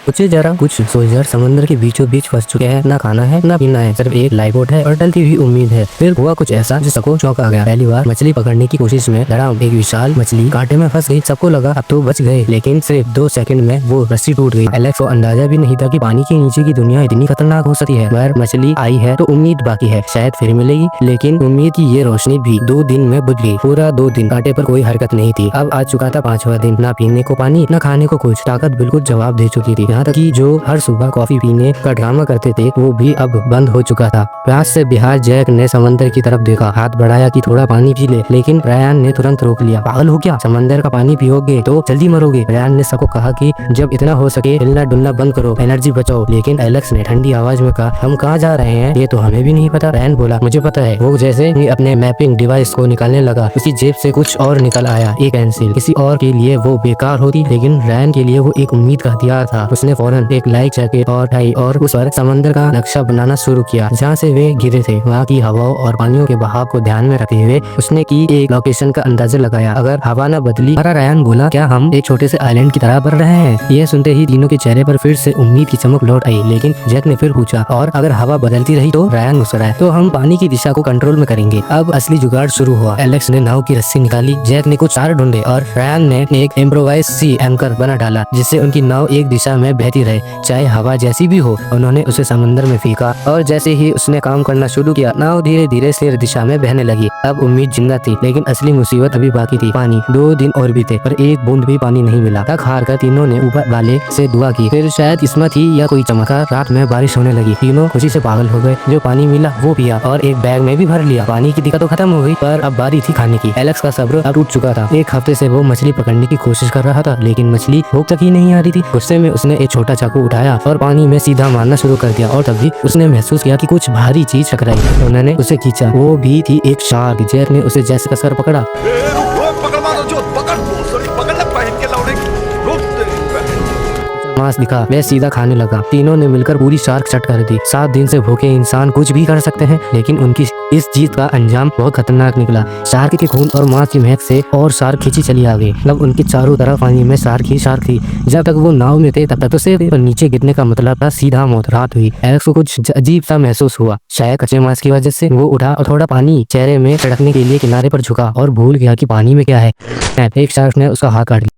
सोचिए जरा, कुछ सोल्जर समंदर के बीचों बीच फंस चुके हैं। ना खाना है ना पीना है, सिर्फ एक लाइफ बोट है और टलती हुई उम्मीद है। फिर हुआ कुछ ऐसा जो सबको चौंका गया। पहली बार मछली पकड़ने की कोशिश में धड़ाम एक विशाल मछली कांटे में फंस गई। सबको लगा अब तो बच गए, लेकिन सिर्फ 2 सेकंड में वो रस्सी टूट गई। एलेक्स को अंदाजा भी नहीं था कि पानी के नीचे की दुनिया इतनी खतरनाक हो सकती है। मगर मछली आई है तो उम्मीद बाकी है, शायद फिर मिलेगी। लेकिन उम्मीद की ये रोशनी भी 2 दिन में बुझ गई। पूरा 2 दिन कांटे पर कोई हरकत नहीं थी। अब आ चुका था 5वां दिन। ना पीने को पानी, ना खाने को कुछ। ताकत बिल्कुल जवाब दे चुकी थी। यहाँ तक कि जो हर सुबह कॉफी पीने का ड्रामा करते थे वो भी अब बंद हो चुका था। प्यास से बेहाल जैक ने समंदर की तरफ देखा, हाथ बढ़ाया कि थोड़ा पानी पी ले, लेकिन रायन ने तुरंत रोक लिया। पागल हो क्या? समंदर का पानी पियोगे तो जल्दी मरोगे। रायन ने सबको कहा कि जब इतना हो सके हिलना डुलना बंद करो, एनर्जी बचाओ। लेकिन एलेक्स ने ठंडी आवाज में कहा, हम कहाँ जा रहे हैं ये तो हमें भी नहीं पता। रायन बोला, मुझे पता है। वो जैसे ही अपने मैपिंग डिवाइस को निकालने लगा, उसकी जेब से कुछ और निकल आया, एक पेंसिल। किसी और के लिए वो बेकार होती, लेकिन रायन के लिए वो एक उम्मीद का हथियार था। उसने फौरन एक लाइट जैकेट और उठाई और उस पर समंदर का नक्शा बनाना शुरू किया। जहाँ से वे गिरे थे वहाँ की हवाओं और पानियों के बहाव को ध्यान में रखते हुए उसने की एक लोकेशन का अंदाजा लगाया। अगर हवा न बदली, रायन बोला, क्या हम एक छोटे से आइलैंड की तरह बढ़ रहे हैं? यह सुनते ही तीनों के चेहरे पर फिर से उम्मीद की चमक लौट आई। लेकिन जैक ने फिर पूछा, और अगर हवा बदलती रही तो? रायन मुस्कुराया, तो हम पानी की दिशा को कंट्रोल में करेंगे। अब असली जुगाड़ शुरू हुआ। एलेक्स ने नाव की रस्सी निकाली, जैक ने कुछ तार ढूंढे और रायन ने एक इम्प्रोवाइज सी एंकर बना डाला, जिससे उनकी नाव एक दिशा में बहती रहे, चाहे हवा जैसी भी हो। उन्होंने उसे समंदर में फेंका और जैसे ही उसने काम करना शुरू किया, नाव धीरे धीरे स्थिर दिशा में बहने लगी। अब उम्मीद जिंदा थी, लेकिन असली मुसीबत अभी बाकी थी। पानी। 2 दिन और बीते पर एक बूंद भी पानी नहीं मिला। थक हार कर तीनों ने ऊपर वाले से दुआ की, फिर शायद किस्मत ही या कोई चमत्कार। रात में बारिश होने लगी। तीनों खुशी से पागल हो गए। जो पानी मिला वो पिया और एक बैग में भी भर लिया। पानी की दिक्कत तो खत्म हो गई, पर अब बारी थी खाने की। एलेक्स का सब्र अब टूट चुका था। 1 हफ्ते से वो मछली पकड़ने की कोशिश कर रहा था, लेकिन मछली भूख तक ही नहीं आ रही थी। गुस्से में उसने एक छोटा चाकू उठाया और पानी में सीधा मारना शुरू कर दिया। और तभी उसने महसूस किया कि कुछ भारी चीज टकराई। उन्होंने उसे खींचा, वो भी थी एक शार्क। जैक ने उसे जैसे कसकर पकड़ा। मांस दिखा, वह सीधा खाने लगा। तीनों ने मिलकर पूरी शार्क चट कर दी। 7 दिन से भूखे इंसान कुछ भी कर सकते हैं, लेकिन उनकी इस जीत का अंजाम बहुत खतरनाक निकला। शार्क के खून और मांस की महक से और शार्क खींची चली आ गई। मतलब उनकी चारों तरफ पानी में शार्क ही शार्क थी। जब तक वो नाव में थे तब तक तो सिर्फ नीचे गिरने का मतलब था सीधा मौत। रात हुई। एलेक्स को कुछ अजीब सा महसूस हुआ, शायद कच्चे मांस की वजह से। वो उठा और थोड़ा पानी चेहरे में छिड़कने के लिए किनारे पर झुका और भूल गया कि पानी में क्या है। एक शार्क ने उसका हाथ काट लिया।